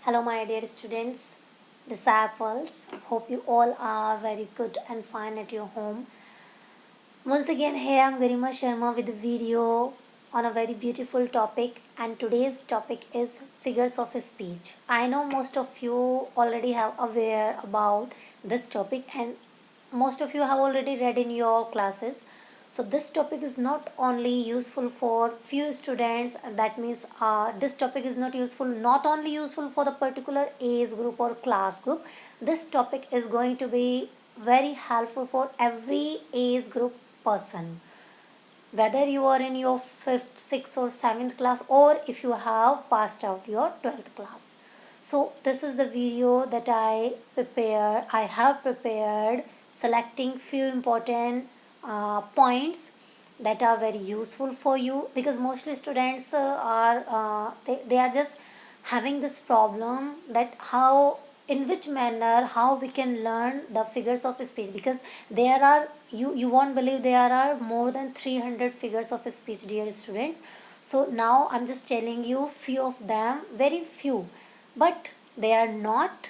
Hello, my dear students, disciples. Hope you all are very good and fine at your home. Once again, here I'm Garima Sharma with a video on a very beautiful topic, and today's topic is figures of speech. I know most of you already have aware about this topic, and most of you have already read in your classes. So this topic is not only useful for few students, that means this topic is not only useful for the particular age group or class group. This topic is going to be very helpful for every age group person, whether you are in your 5th, 6th or 7th class, or if you have passed out your 12th class. So this is the video that I have prepared, selecting few important points that are very useful for you, because mostly students they are just having this problem that how, in which manner, how we can learn the figures of speech, because there are, you won't believe, there are more than 300 figures of speech, dear students. So now I'm just telling you few of them, very few, but they are not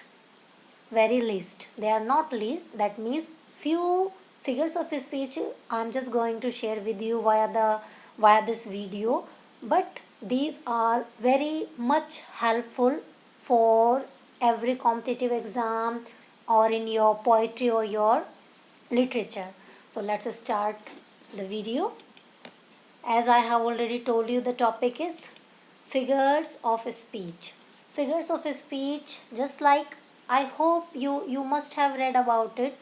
very least, they are not least. That means few figures of speech I'm just going to share with you via this video, but these are very much helpful for every competitive exam or in your poetry or your literature. So let's start the video. As I have already told you, the topic is figures of speech. Figures of speech, just like, I hope you must have read about it.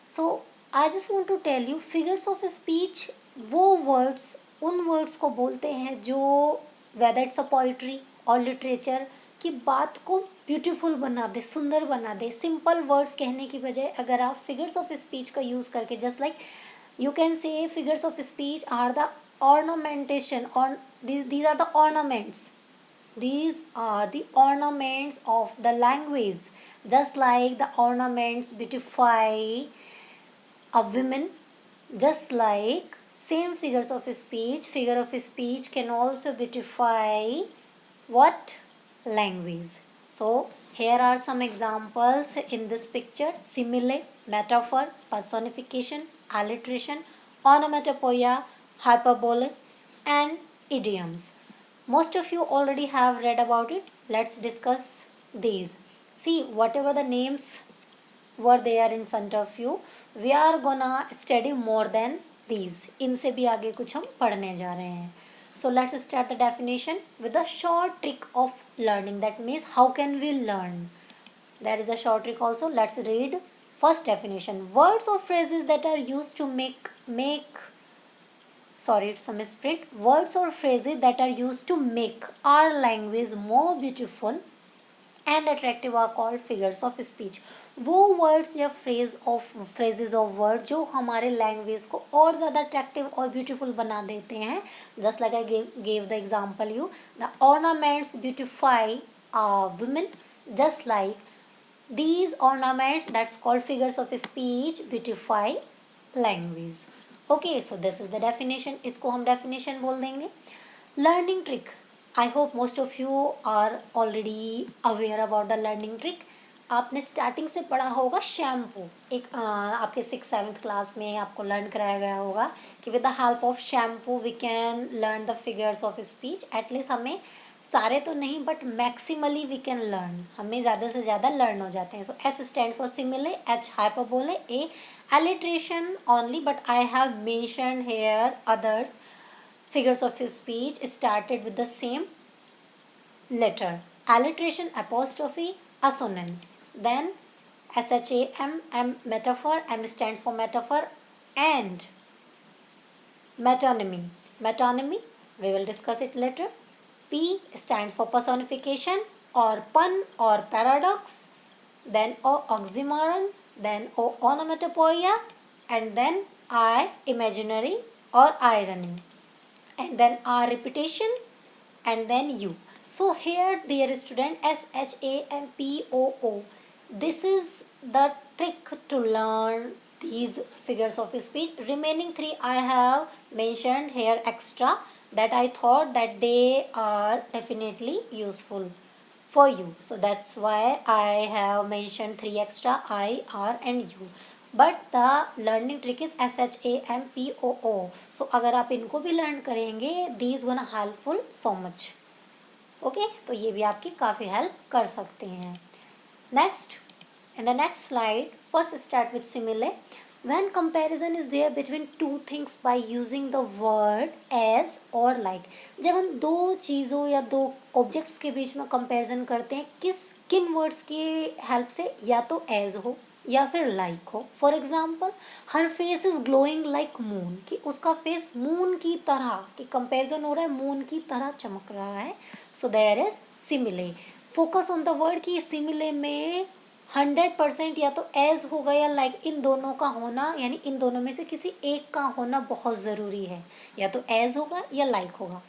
So I just want to tell you, figures of speech वो words, उन words को बोलते हैं जो, whether it's a poetry or literature, की बात को beautiful बना दे, सुंदर बना दे. सिंपल वर्ड्स कहने की बजाय अगर आप फिगर्स ऑफ स्पीच का यूज़ करके, just like you can say, figures of speech are the ornamentation, or these are the ornaments, these are the ornaments of the language, just like the ornaments beautify a woman, just like same figures of speech, figure of speech can also beautify what? Language. So here are some examples in this picture: simile, metaphor, personification, alliteration, onomatopoeia, hyperbole, and idioms. Most of you already have read about it. Let's discuss these. See, whatever the names were there in front of you, we are gonna study more than these. इनसे भी आगे कुछ हम पढ़ने जा रहे हैं. So let's start the definition with a short trick of learning. That means how can we learn? There is a short trick also. Let's read first definition. Words or phrases that are used to make sorry, it's a misprint. Words or phrases that are used to make our language more beautiful and attractive are called figures of speech. वो words या phrases of word जो हमारे language को और ज़्यादा attractive और beautiful बना देते हैं. Just like I gave the example you, the ornaments beautify women, just like these ornaments, that's called figures of speech, beautify language. Okay, so this is the definition. इसको हम definition बोल देंगे. Learning trick. I hope most of you are already aware about the learning trick. आपने starting से पढ़ा होगा shampoo. एक आपके 6th-7th क्लास में आपको लर्न कराया गया होगा कि with the help of shampoo we can learn the figures of speech. At least हमें सारे तो नहीं, but maximally we can learn, हमें ज़्यादा से ज़्यादा लर्न हो जाते हैं. So S stand for simile, H hyperbole, A alliteration only, but I have mentioned here others figures of speech started with the same letter. Alliteration, apostrophe, assonance. Then SHAM, metaphor, M stands for metaphor, and metonymy. Metonymy, we will discuss it later. P stands for personification or pun or paradox. Then O, oxymoron. Then O, onomatopoeia. And then I, imaginary or irony. And then R, repetition. And then U. So here, dear student, SHAMPOO. This is the trick to learn these figures of speech. Remaining 3 I have mentioned here extra, that I thought that they are definitely useful for you. So that's why I have mentioned 3 extra I, R and U. But the learning trick is SHAMPOO. So अगर आप इनको भी learn करेंगे, these gonna helpful so much. Okay, तो ये भी आपकी काफ़ी हेल्प कर सकते हैं. Next, in the next slide, first start with simile. When comparison is there between two things by using the word as or like. जब हम दो चीज़ों या दो ऑब्जेक्ट्स के बीच में कंपैरिजन करते हैं, किन वर्ड्स की हेल्प से, या तो as हो या फिर like हो. For example, her face is glowing like moon, कि उसका फेस मून की तरह, कि कंपैरिजन हो रहा है मून की तरह चमक रहा है. So there is simile. Focus on the word कि सिमिले में 100% या तो एज होगा या लाइक, इन दोनों का होना, यानी इन दोनों में से किसी एक का होना बहुत ज़रूरी है. या तो एज होगा या लाइक होगा.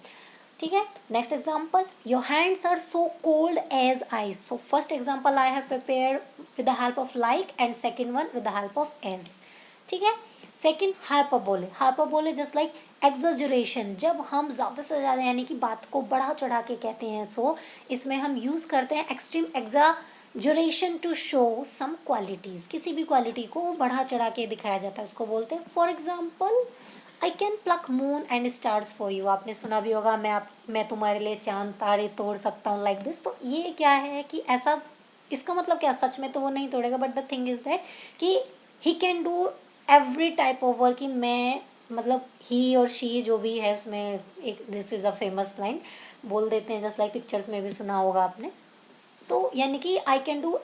ठीक है. Next example, your hands are so cold as ice. So first example I have prepare with the help of like and second one with the help of as. ठीक है. Second, hyperbole. Hyperbole just like exaggeration, जब हम ज़्यादा से ज़्यादा यानी कि बात को बढ़ा चढ़ा के कहते हैं. सो इसमें हम यूज़ करते हैं extreme exaggeration to show some qualities. किसी भी क्वालिटी को बढ़ा चढ़ा के दिखाया जाता है, उसको बोलते हैं. For example, I can pluck moon and stars for you. आपने सुना भी होगा, मैं तुम्हारे लिए चांद तारे तोड़ सकता हूँ लाइक दिस. तो ये क्या है कि ऐसा, इसका मतलब क्या, सच में तो वो नहीं तोड़ेगा, but the thing is that कि he can do every type of work. कि मैं, मतलब ही और शी जो भी है उसमें एक, this is a famous line बोल देते हैं, जस्ट लाइक पिक्चर्स में भी सुना होगा आपने. तो यानी कि I can do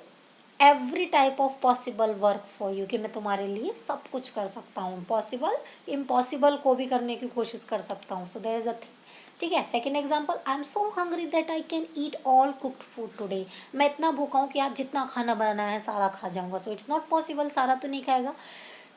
every type of possible work for you, कि मैं तुम्हारे लिए सब कुछ कर सकता हूँ. पॉसिबल, इम्पॉसिबल को भी करने की कोशिश कर सकता हूँ. So there is a thing. ठीक है. Second example, I am so hungry that I can eat all cooked food today. मैं इतना भूखा हूँ कि आज जितना खाना बनाना है सारा खा जाऊँगा. सो इट्स नॉट पॉसिबल, सारा तो नहीं खाएगा,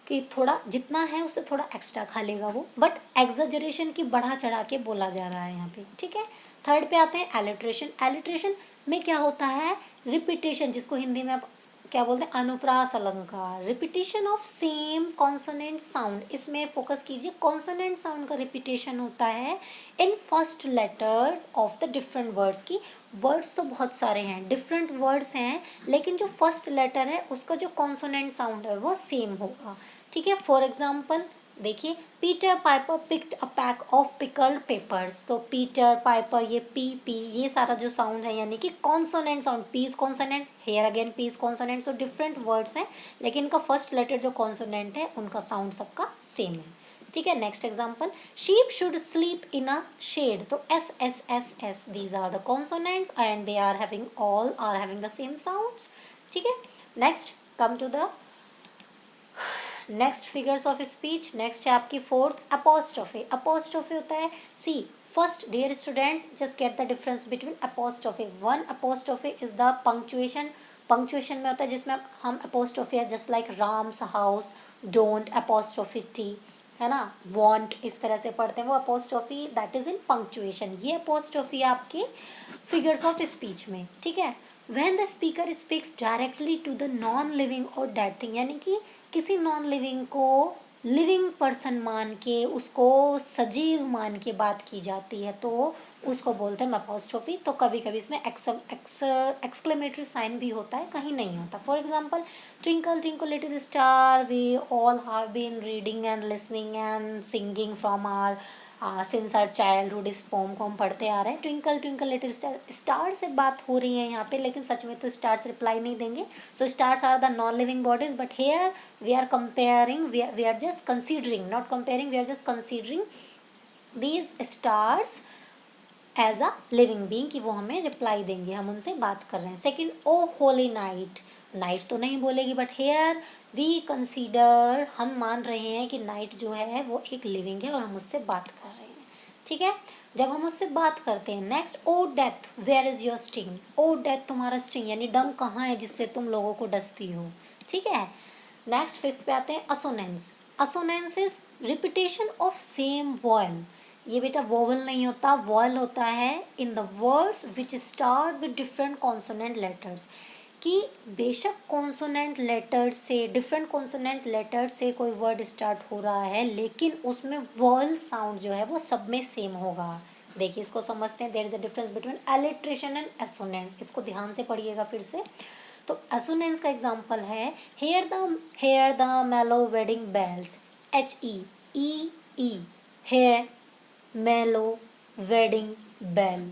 कि थोड़ा जितना है उससे थोड़ा एक्स्ट्रा खा लेगा वो. बट एग्जैजरेशन की बढ़ा चढ़ा के बोला जा रहा है यहाँ पे. ठीक है. थर्ड पे आते हैं एलिट्रेशन. एलिट्रेशन में क्या होता है, रिपीटेशन, जिसको हिंदी में आप क्या बोलते हैं, अनुप्रास अलंकार. Repetition of same consonant sound. इसमें फोकस कीजिए, कॉन्सोनेंट साउंड का रिपीटेशन होता है in first letters of the different words. की वर्ड्स तो बहुत सारे हैं, डिफरेंट वर्ड्स हैं, लेकिन जो फर्स्ट लेटर है उसका जो कॉन्सोनेंट साउंड है वो सेम होगा. ठीक है. फॉर एग्जाम्पल देखिए, Peter Piper picked a pack of pickled papers. तो पीटर पाइपर, ये पी, ये सारा जो साउंड है यानी कि consonant sound. P is consonant, here again P is consonant. So different words हैं, लेकिन इनका फर्स्ट लेटर जो कॉन्सोनेंट है उनका साउंड सबका सेम है. ठीक है. Next example, sheep should sleep in a shed. तो S S S S, these are the consonants and they are having, all are having the same sounds. ठीक है. Next, come to the next figures of speech. Next है आपकी fourth, apostrophe. Apostrophe होता है, see first dear students, just get the difference between apostrophe. One apostrophe is the punctuation. Punctuation में होता है जिसमें हम अपोस्ट्रोफे है, just like Ram's house, don't apostrophe T, है ना, वॉन्ट, इस तरह से पढ़ते हैं वो apostrophe, that is in punctuation. ये अपोस्ट्रोफी आपके फिगर्स ऑफ स्पीच में. ठीक है. When the speaker speaks directly to the non living और डेड थिंग, यानी कि किसी नॉन लिविंग को लिविंग पर्सन मान के, उसको सजीव मान के बात की जाती है, तो उसको बोलते हैं अपोस्ट्रोफी. तो कभी कभी इसमें एक्सक्लेमेटरी साइन भी होता है, कहीं नहीं होता. For example, twinkle twinkle little star, we all have been reading and listening and singing from our since our childhood. इस पोम को हम पढ़ते आ रहे हैं. Twinkle twinkle little star, star से बात हो रही है यहाँ पे, लेकिन सच में तो स्टार्स रिप्लाई नहीं देंगे. So stars are the non living bodies, but here we are comparing, we are just considering, not comparing, we are just considering these stars as a living being, कि वो हमें रिप्लाई देंगे, हम उनसे बात कर रहे हैं. सेकेंड, ओ होली नाइट. नाइट तो नहीं बोलेगी, बट हेयर वी कंसीडर, हम मान रहे हैं कि नाइट जो है वो एक लिविंग है और हम उससे बात कर रहे हैं. ठीक है. जब हम उससे बात करते हैं. Next, O death where is your sting. O death, तुम्हारा स्टिंग यानी डंक कहाँ है जिससे तुम लोगों को डसती हो. ठीक है. नेक्स्ट फिफ्थ पे आते हैं assonance. Assonance is repetition of same vowel. ये बेटा वोवल नहीं होता, वॉयल होता है in the words which start with different consonant letters. कि बेशक कॉन्सोनेंट लेटर से, डिफरेंट कॉन्सोनेंट लेटर से कोई वर्ड स्टार्ट हो रहा है, लेकिन उसमें वॉयल साउंड जो है वो सब में सेम होगा. देखिए इसको समझते हैं। There is a difference between alliteration and assonance. इसको ध्यान से पढ़िएगा फिर से। तो एसोनेंस का एग्जांपल है hear the mellow wedding bells, HEEE, hear mellow wedding bell,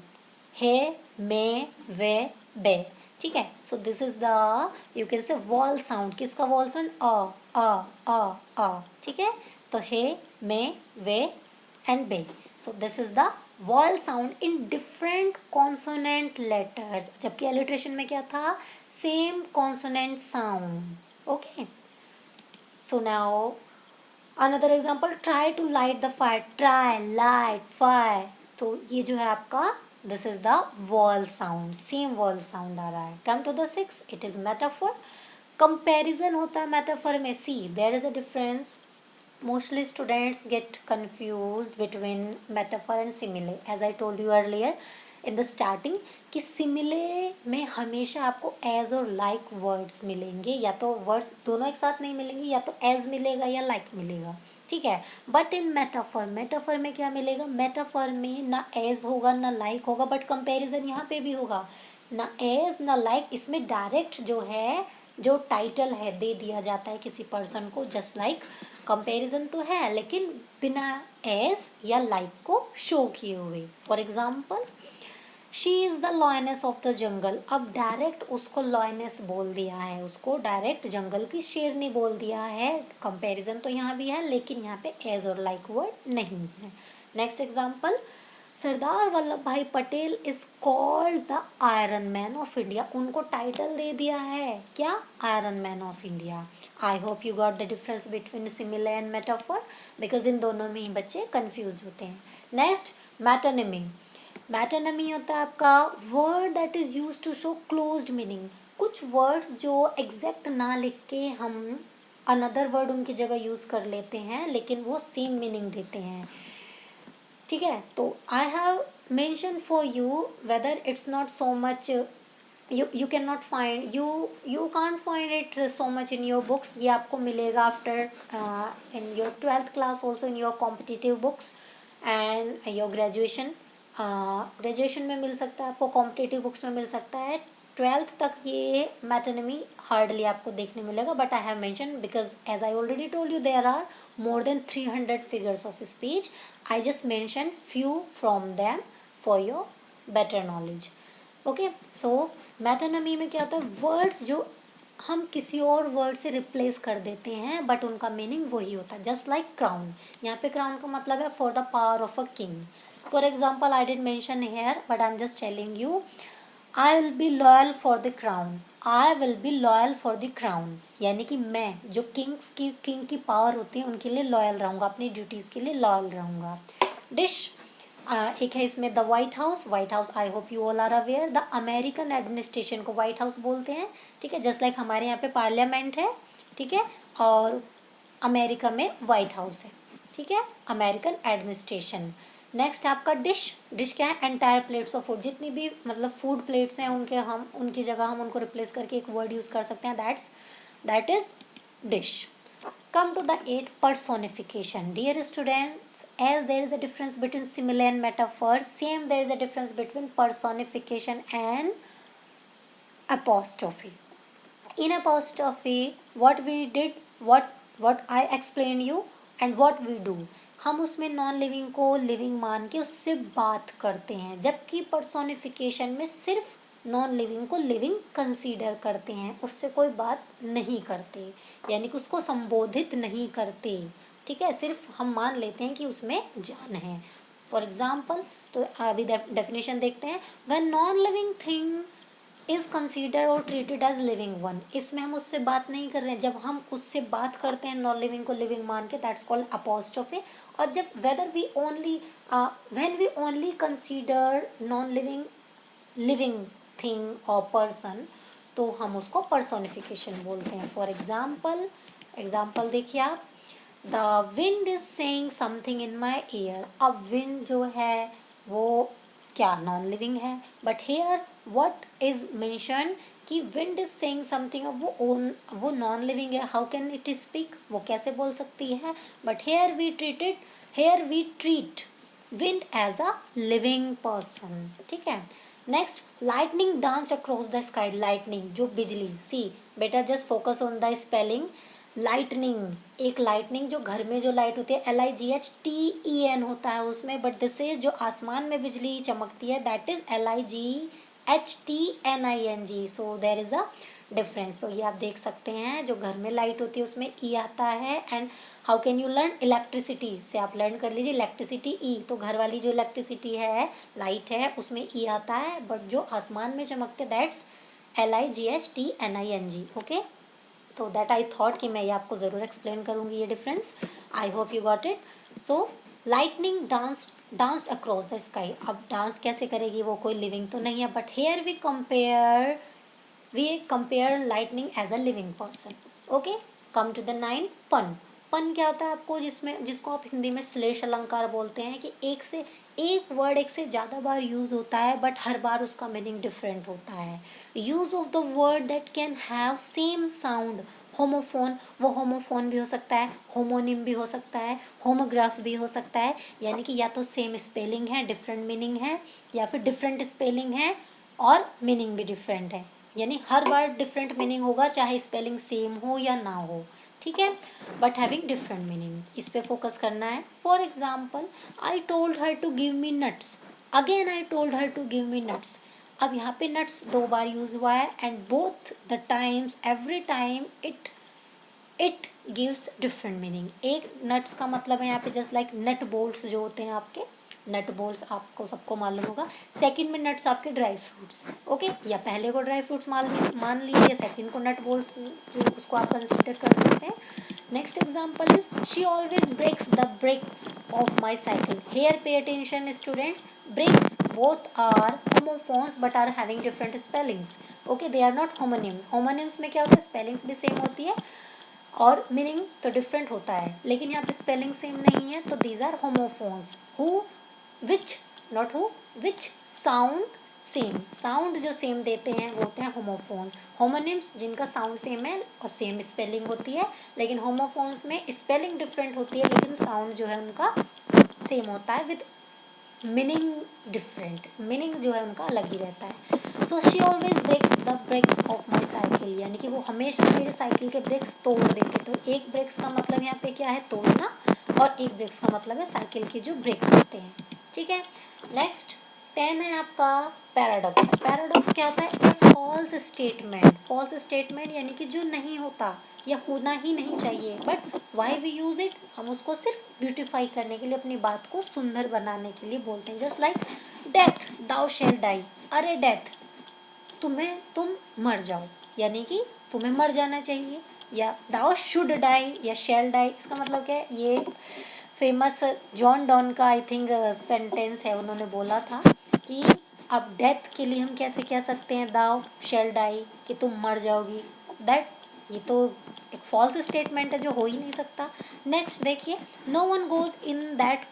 hey may way bay. ठीक है, so this is the you can say vowel sound. किसका वॉल साउंड? अ। ठीक है, तो hey may way and bay. So this is the vowel sound in different consonant letters. जबकि alliteration में क्या था? Same consonant sound. Okay, so now another example, try to light the fire, try light fire. तो ये जो है आपका this is the vowel sound, same vowel sound आ रहा है। Come to the six, it is metaphor. Comparison होता है मेटाफोर में। See there is a difference. Mostly students get confused between metaphor and simile. As I told you earlier in the starting कि simile में हमेशा आपको as और like words मिलेंगे, या तो words दोनों एक साथ नहीं मिलेंगे, या तो as मिलेगा या like मिलेगा। ठीक है, बट इन मेटाफर में क्या मिलेगा? मेटाफर में ना as होगा ना like होगा, बट कंपैरिजन यहाँ पे भी होगा। ना as ना like, इसमें डायरेक्ट जो है जो टाइटल है दे दिया जाता है किसी पर्सन को, जस्ट लाइक कंपैरिजन तो है लेकिन बिना एस या लाइक को शो किए हुए। For example, she is the lioness of the jungle. अब डायरेक्ट उसको लॉयनेस बोल दिया है, उसको डायरेक्ट जंगल की शेरनी बोल दिया है। कंपैरिजन तो यहाँ भी है लेकिन यहाँ पे एज और लाइक वर्ड नहीं है। नेक्स्ट एग्जाम्पल, सरदार वल्लभ भाई Patel is called the iron man of India. उनको टाइटल दे दिया है क्या? Iron man of India. I hope you got the difference between सिमिले and metaphor, because in दोनों में ही बच्चे कंफ्यूज होते हैं। नेक्स्ट, मैटोनिमी। मैटोनिमी होता है आपका word that is use to show closed meaning. कुछ वर्ड्स जो एग्जैक्ट ना लिख के हम अनदर वर्ड उनकी जगह यूज कर लेते हैं लेकिन वो सेम मीनिंग देते हैं। ठीक है, तो आई have mention for you whether it's not so much, you cannot find, you can't find it so much in your books. ये आपको मिलेगा after in your 12th class, also in your competitive books and your graduation. Graduation में मिल सकता है आपको, competitive books में मिल सकता है। 12th तक ये मैटोनिमी हार्डली आपको देखने मिलेगा, but I have mention because as I already told you there are more than 300 figures of speech. I just mentioned few from them for your better knowledge. Okay, so metonymy में क्या होता है? Words जो हम किसी और word से replace कर देते हैं बट उनका मीनिंग वही होता है। जस्ट लाइक क्राउन, यहाँ पे क्राउन का मतलब है for the power of a king. For example, I didn't mention here but I am just telling you, I will be loyal for the crown. I will be loyal for the crown, यानी कि मैं जो king की power होती है उनके लिए loyal रहूँगा, अपनी ड्यूटीज़ के लिए लॉयल रहूँगा। डिश, एक है इसमें the White House. White House, I hope you all are aware, the American administration को वाइट हाउस बोलते हैं। ठीक है, जस्ट लाइक हमारे यहाँ पे पार्लियामेंट है। ठीक है, और अमेरिका में वाइट हाउस है। ठीक है, अमेरिकन एडमिनिस्ट्रेशन। नेक्स्ट आपका डिश। डिश क्या है? Entire plates of food. जितनी भी मतलब फूड प्लेट्स हैं उनके हम उनकी जगह हम उनको रिप्लेस करके एक वर्ड यूज़ कर सकते हैं, that is dish. Come to the 8, personification. Dear students, as there is a difference between simile and metaphor, same there is a difference between personification and apostrophe. In apostrophe, what we did, what I explained you and what we do, हम उसमें non living को living मान के उससे बात करते हैं, जबकि पर्सोनिफिकेशन में सिर्फ नॉन लिविंग को लिविंग कंसीडर करते हैं, उससे कोई बात नहीं करते, यानी कि उसको संबोधित नहीं करते। ठीक है, सिर्फ हम मान लेते हैं कि उसमें जान है। फॉर एग्जाम्पल, तो अभी डेफिनेशन देखते हैं। When non living thing is consider और ट्रीटेड एज लिविंग वन, इसमें हम उससे बात नहीं कर रहे हैं। जब हम उससे बात करते हैं नॉन लिविंग को लिविंग मान के, दैट्स कॉल्ड अपोस्ट्रोफी। और जब whether we only when we only consider non living living thing और पर्सन, तो हम उसको पर्सोनिफिकेशन बोलते हैं। फॉर एग्जाम्पल देखिए आप, the wind is saying something in my ear. अब विंड जो है वो क्या नॉन लिविंग है, but here what is mention कि विंड इज सेइंग समथिंग, अब वो नॉन लिविंग है, हाउ कैन इट स्पीक, वो कैसे बोल सकती है। But here we treat wind as a living person. ठीक है। Next, lightning dance across the sky. Lightning जो बिजली, सी बेटा just focus on the spelling. Lightning, एक लाइटनिंग जो घर में जो लाइट होती है, LIGHTEN होता है उसमें, बट दिस इज जो आसमान में बिजली चमकती है, that is LIGHTNING। So there is a difference. तो ये आप देख सकते हैं, जो घर में लाइट होती है उसमें ई आता है। And how can you learn? Electricity से आप लर्न कर लीजिए, इलेक्ट्रिसिटी ई। तो घर वाली जो इलेक्ट्रिसिटी है, लाइट है, उसमें ई आता है, बट जो आसमान में चमकते दैट्स LIGHTNING। ओके, तो दैट आई थॉट कि मैं ये आपको ज़रूर एक्सप्लेन करूँगी ये difference. I hope you got it. So lightning danced across the sky. अब डांस कैसे करेगी, वो कोई लिविंग तो नहीं है, but here we compare lightning as a living person. Okay, come to the 9, pun. पन क्या होता है आपको, जिसको आप हिंदी में श्लेष अलंकार बोलते हैं, कि एक वर्ड एक से ज़्यादा बार यूज़ होता है, बट हर बार उसका मीनिंग डिफरेंट होता है। Use of the word that can have same sound. Homophone, वो होमोफोन भी हो सकता है, होमोनिम भी हो सकता है, होमोग्राफ भी हो सकता है। यानी कि या तो सेम स्पेलिंग है, डिफरेंट मीनिंग है, या फिर डिफरेंट स्पेलिंग है और मीनिंग भी डिफरेंट है। यानी हर बार डिफरेंट मीनिंग होगा, चाहे स्पेलिंग सेम हो या ना हो। ठीक है, बट हैविंग डिफरेंट मीनिंग, इस पे फोकस करना है। For example, I told her to give me nuts. Again I told her to give me nuts. अब यहाँ पे नट्स 2 बार यूज हुआ है, and both the times, every time it gives different meaning. एक नट्स का मतलब है यहाँ पे जस्ट लाइक नट बोल्ट्स जो होते हैं आपके, नट बोल्ट्स आपको सबको मालूम होगा। सेकंड में नट्स आपके ड्राई फ्रूट्स। ओके, या पहले को ड्राई फ्रूट्स मान लीजिए, सेकंड को नट बोल्ट्स जो उसको आप कंसिडर कर सकते हैं। Next example is she always breaks the brakes of my cycle. Here pay attention students, breaks both are homophones but are having different spellings. Okay, they are not homonyms. homonyms में क्या होता है, spellings भी same होती है और meaning तो different होता है, लेकिन यहाँ पे स्पेलिंग सेम नहीं है, तो these are homophones. Who, which, not who, which sound same. Sound जो सेम देते हैं वो होते हैं होमोफोन्स। होमोनिम्स जिनका साउंड सेम है और सेम स्पेलिंग होती है, लेकिन होमोफोन्स में स्पेलिंग डिफरेंट होती है, लेकिन साउंड जो है उनका सेम होता है, विद मीनिंग डिफरेंट। मीनिंग जो है उनका अलग ही रहता है। So she always breaks the brakes of my cycle, यानी कि वो हमेशा मेरे साइकिल के ब्रेक्स तोड़ देते। तो एक ब्रेक्स का मतलब यहाँ पे क्या है, तोड़ना, और एक ब्रेक्स का मतलब है साइकिल के जो ब्रेक्स होते हैं। ठीक है। नेक्स्ट 10 है आपका पैराडॉक्स। पैराडॉक्स क्या होता है, ए फॉल्स स्टेटमेंट। फॉल्स स्टेटमेंट यानी कि जो नहीं होता या होना ही नहीं चाहिए, but why we use it, हम उसको सिर्फ ब्यूटिफाई करने के लिए, अपनी बात को सुंदर बनाने के लिए बोलते हैं। जस्ट लाइक डेथ, दाउ शेल डाई। अरे डेथ, तुम मर जाओ, यानी कि तुम्हें मर जाना चाहिए। या दाउ शुड डाई या शेल डाई, इसका मतलब क्या है, ये फेमस जॉन डॉन का आई थिंक सेंटेंस है, उन्होंने बोला था कि अब डेथ के लिए हम कैसे कह सकते हैं, दाउ शेल डाई, कि तुम मर जाओगी। दैट, ये तो एक फॉल्स स्टेटमेंट है जो हो ही नहीं सकता। नेक्स्ट देखिए, no one goes in that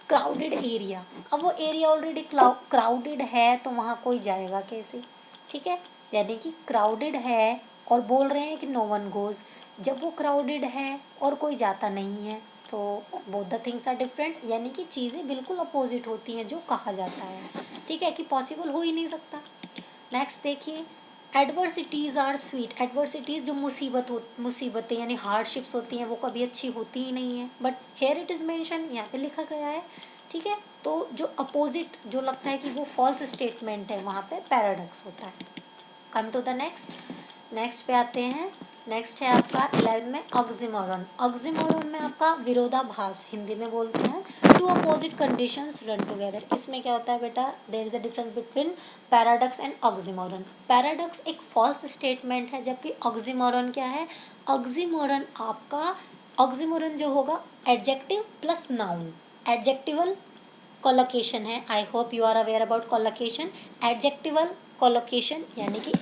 crowded area. अब वो एरिया ऑलरेडी क्राउडेड है, तो वहाँ कोई जाएगा कैसे। ठीक है, यानी कि क्राउडेड है और बोल रहे हैं कि नो वन गोज। जब वो क्राउडेड है और कोई जाता नहीं है, तो both the things are different, यानी कि चीज़ें बिल्कुल अपोजिट होती हैं जो कहा जाता है। ठीक है, कि पॉसिबल हो ही नहीं सकता। नेक्स्ट देखिए, एडवर्सिटीज़ आर स्वीट। एडवर्सिटीज़ जो मुसीबतें यानी हार्डशिप्स होती हैं, वो कभी अच्छी होती ही नहीं है, but here it is mention, यहाँ पे लिखा गया है। ठीक है, तो जो अपोजिट जो लगता है कि वो फॉल्स स्टेटमेंट है, वहाँ पे पैराडॉक्स होता है। Come to the next, next पे आते हैं। नेक्स्ट है आपका 11 में ऑक्सीमोरन। ऑक्सीमोरन में आपका विरोधाभास, हिंदी में बोलते हैं two opposite conditions run together. इसमें क्या होता है बेटा, there is a difference between paradox and oxymoron. Paradox एक फॉल्स स्टेटमेंट है, जबकि ऑक्सीमोरन क्या है, ऑक्सीमोरन आपका, ऑक्सीमोरन जो होगा adjective plus noun. Adjectival collocation है, I hope you are aware about collocation. Adjectival collocation यानी कि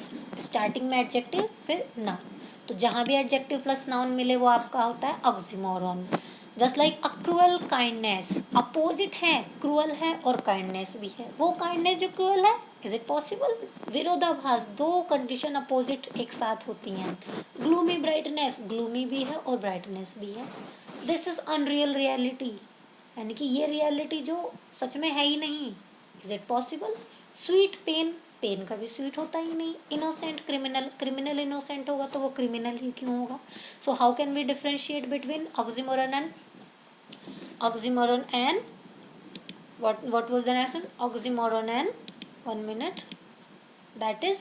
स्टार्टिंग में एडजेक्टिव फिर नाउन, तो जहाँ भी एडजेक्टिव प्लस नाउन मिले वो आपका होता है ऑक्सीमोरन। जस्ट लाइक अ क्रूअल काइंडनेस, अपोजिट है, क्रूअल है और काइंडनेस भी है। वो काइंडनेस जो क्रूअल है, इज इट पॉसिबल। विरोधाभास, दो कंडीशन अपोजिट एक साथ होती हैं। ग्लूमी ब्राइटनेस, ग्लूमी भी है और ब्राइटनेस भी है। दिस इज अनरियल रियलिटी, यानी कि ये रियलिटी जो सच में है ही नहीं। Is it possible? Sweet pain, pain कभी स्वीट होता ही नहीं। इनोसेंट क्रिमिनल, क्रिमिनल इनोसेंट होगा तो वो क्रिमिनल ही क्यों होगा? So how can we differentiate between oxymoron and what was the next one? Oxymoron and 1 minute, that is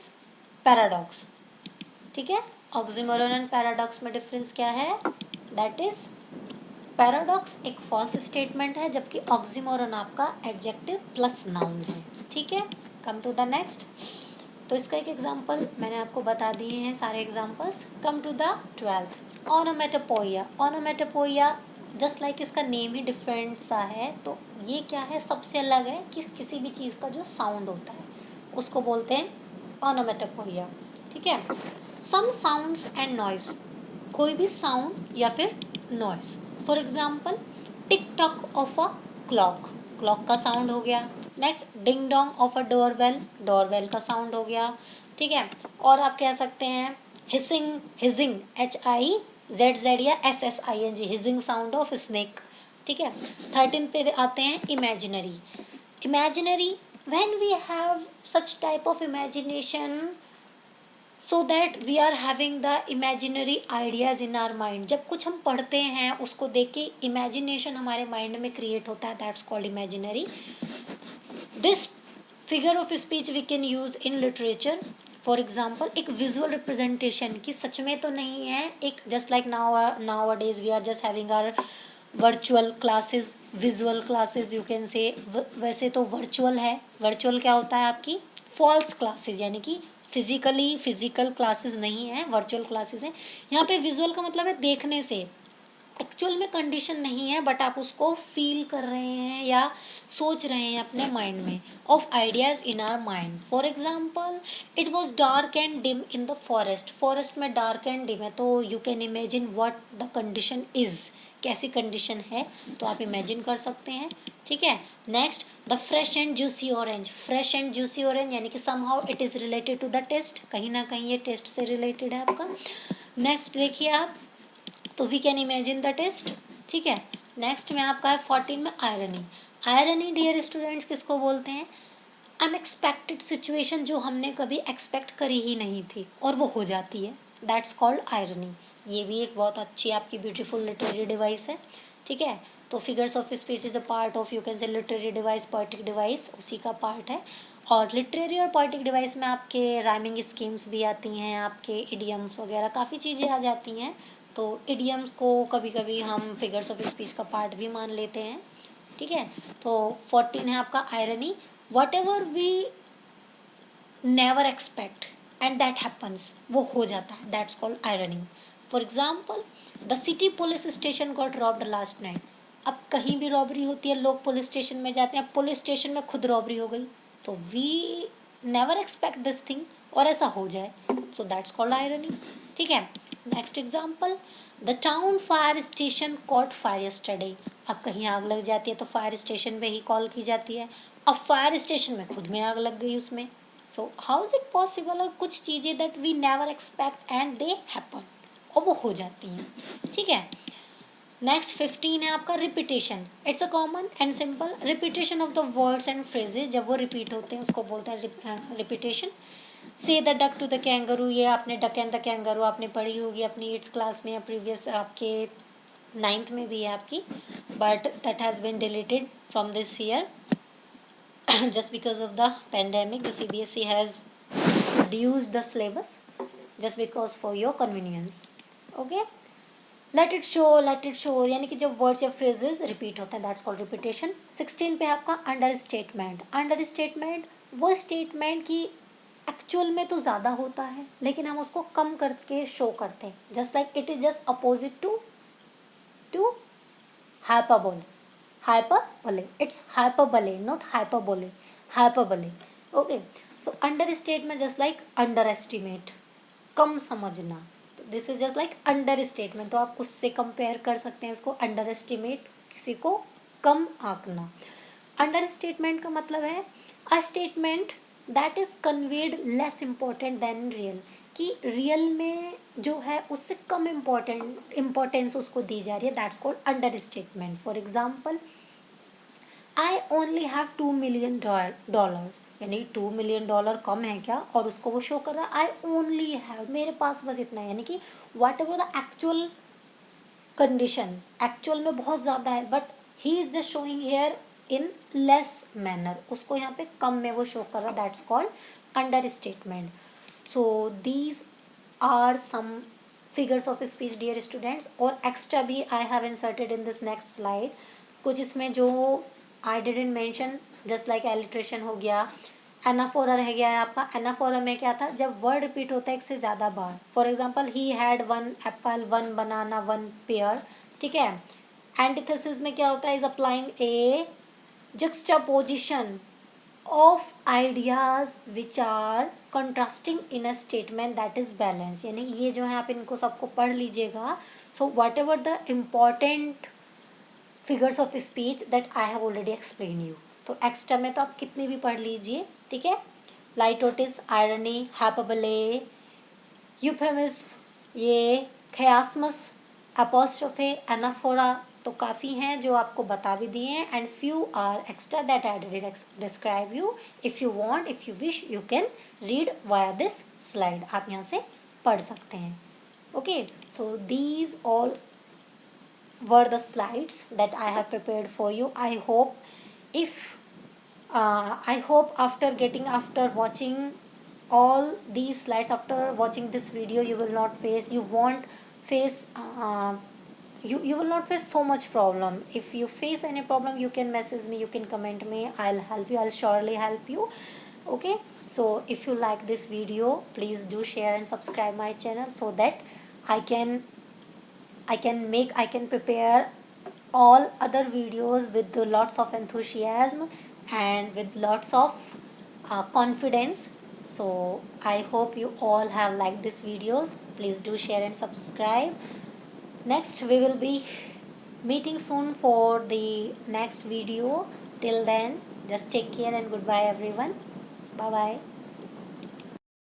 paradox. ठीक है, ऑक्सीमोरन एंड पैराडॉक्स में डिफरेंस क्या है? दैट इज पैराडॉक्स एक फॉल्स स्टेटमेंट है, जबकि ऑक्सीमोरन आपका एडजेक्टिव प्लस नाउन है। ठीक है, कम टू द नेक्स्ट। तो इसका एक एग्जांपल मैंने आपको बता दिए हैं सारे examples. Come to the 12th, onomatopoeia. Onomatopoeia just like इसका नेम ही डिफरेंट सा है, तो ये क्या है, सबसे अलग है कि किसी भी चीज़ का जो साउंड होता है उसको बोलते हैं ओनोमेटोपोइया। ठीक है, सम साउंड्स एंड नॉइज, कोई भी साउंड या फिर noise. For example tick tock of a clock, clock का साउंड हो गया। Next ding dong of a doorbell, doorbell का साउंड हो गया। ठीक है, और आप कह सकते हैं हिसिंग, हिजिंग HIZZ या SSING, hissing sound of snake. ठीक है, 13 पे आते हैं imaginary. Imaginary, when we have such type of imagination so that we are having the imaginary ideas in our mind. जब कुछ हम पढ़ते हैं उसको देख के इमेजिनेशन हमारे माइंड में क्रिएट होता है, that's called imaginary. This figure of speech we can use in literature. For example एक विजुअल रिप्रेजेंटेशन की, सच में तो नहीं है, एक just like nowadays we are just having our virtual classes, visual classes you can say. वैसे तो वर्चुअल है, वर्चुअल क्या होता है आपकी फॉल्स क्लासेस, यानी कि फिजिकल क्लासेस नहीं है, वर्चुअल क्लासेस हैं। यहाँ पे विजुअल का मतलब है देखने से, एक्चुअल में कंडीशन नहीं है, बट आप उसको फील कर रहे हैं या सोच रहे हैं अपने माइंड में, of ideas in our mind. For example it was dark and dim in the forest, forest में डार्क एंड डिम है, तो you can imagine what the condition is, कैसी कंडीशन है, तो आप इमेजिन कर सकते हैं। ठीक है, next the fresh and juicy orange, fresh and juicy orange यानी कि somehow it is related to the taste, कहीं ना कहीं ये टेस्ट से रिलेटेड है आपका। नेक्स्ट देखिए आप, तो we can imagine the taste. ठीक है, नेक्स्ट में आपका है 14 में आयरनी। आयरनी डियर स्टूडेंट्स किसको बोलते हैं? अनएक्सपेक्टेड सिचुएशन जो हमने कभी एक्सपेक्ट करी ही नहीं थी और वो हो जाती है, दैट्स कॉल्ड आयरनी। ये भी एक बहुत अच्छी आपकी ब्यूटीफुल लिटरेरी डिवाइस है। ठीक है, तो figures of speech is a part of you can से लिटरेरी डिवाइस, पोएटिक डिवाइस उसी का पार्ट है। और लिटरेरी और पोएटिक डिवाइस में आपके राइमिंग स्कीम्स भी आती हैं, आपके इडियम्स वगैरह काफ़ी चीज़ें आ जाती हैं। तो इडियम्स को कभी कभी हम फिगर्स ऑफ स्पीच का पार्ट भी मान लेते हैं। ठीक है, तो 14 है आपका irony. Whatever we never expect and that happens, वो हो जाता है, that's called irony. For example the city police station got robbed last night. अब कहीं भी रॉबरी होती है, लोग पुलिस स्टेशन में जाते हैं, अब पुलिस स्टेशन में खुद रॉबरी हो गई, तो we never expect this thing, और ऐसा हो जाए, सो दैट्स कॉल्ड आयरनी। ठीक है, next example the town fire station cot fire yesterday. अब कहीं आग लग जाती है तो फायर स्टेशन पे ही कॉल की जाती है, अब फायर स्टेशन में खुद में आग लग गई उसमें, so how is it possible? और कुछ चीज़ें that we never expect and they happen, और वो हो जाती हैं। ठीक है, नेक्स्ट 15 है आपका repetition. It's a common and simple repetition of the words and phrases, जब वो रिपीट होते हैं उसको बोलते हैं repetition. Said the duck to the kangaroo, ये आपने डक एंड द कैंगरू आपने पढ़ी होगी अपनी 8th क्लास में या प्रीवियस आपके 9th में भी है आपकी, but that has been deleted from this year just because of the pandemic. The CBSE has reduced the syllabus just because for your convenience. Okay, let it show यानी कि जब वर्ड्स या phrases repeat होते हैं, that's called repetition. 16 पे आपका under statement. Under statement वो statement की एक्चुअल में तो ज़्यादा होता है लेकिन हम उसको कम करके शो करते हैं, just like it is just opposite to hyperbole. Hyperbole, it's hyperbole not hyperbole, hyperbole. Okay, so understatement just like underestimate, कम समझना, this is just like understatement, तो आप उससे कंपेयर कर सकते हैं इसको, अंडर एस्टिमेट किसी को कम आंकना। अंडर स्टेटमेंट का मतलब है a statement that is conveyed less important then real, कि रियल में जो है उससे कम इम्पोर्टेंस उसको दी जा रही है, that's called under statement. For example I only have $2 million, यानी $2 million कम है क्या, और उसको वो शो कर रहा है आई ओनली हैव, मेरे पास बस इतना है, यानी कि whatever the actual condition, actual में बहुत ज़्यादा है, but he is just showing here in less manner, उसको यहाँ पे कम में वो शो कर रहा है, that's called understatement. So these are some figures of speech dear students. और एक्स्ट्रा भी I have inserted in this next slide, कुछ इसमें जो I didn't mention, just like alliteration हो गया, एनाफोरा रह गया है आपका. एनाफोरा में क्या था, जब वर्ड रिपीट होता है एक से ज़्यादा बार, for example he had 1 apple, 1 banana, 1 pear, ठीक है. एंटीथेसिस में क्या होता है, is applying a juxtaposition of ideas which are contrasting in a statement that is balanced. यानी ये जो है आप इनको सबको पढ़ लीजिएगा. So whatever the important figures of speech that I have already explained you. तो एक्स्ट्रा में तो आप कितनी भी पढ़ लीजिए, ठीक है. लाइटोटिस, आयरनी, हाइपरबोले, यूफेमिज्म, ये खयास्मस, अपोस्ट्रोफे, एनाफोरा, तो काफ़ी हैं जो आपको बता भी दिए हैं. And few are extra that I did describe you. If you want, if you wish, you can read via this slide, आप यहाँ से पढ़ सकते हैं. Okay, so these all were the slides that I have prepared for you. I hope after watching all these slides, after watching this video, you won't face you will not face so much problem. If you face any problem, you can message me, you can comment me, I'll help you, I'll surely help you. Okay, so if you like this video, please do share and subscribe my channel, so that I can prepare all other videos with lots of enthusiasm and with lots of confidence. So I hope you all have liked these videos. Please do share and subscribe. Next we will be meeting soon for the next video. Till then, just take care and goodbye everyone. Bye bye.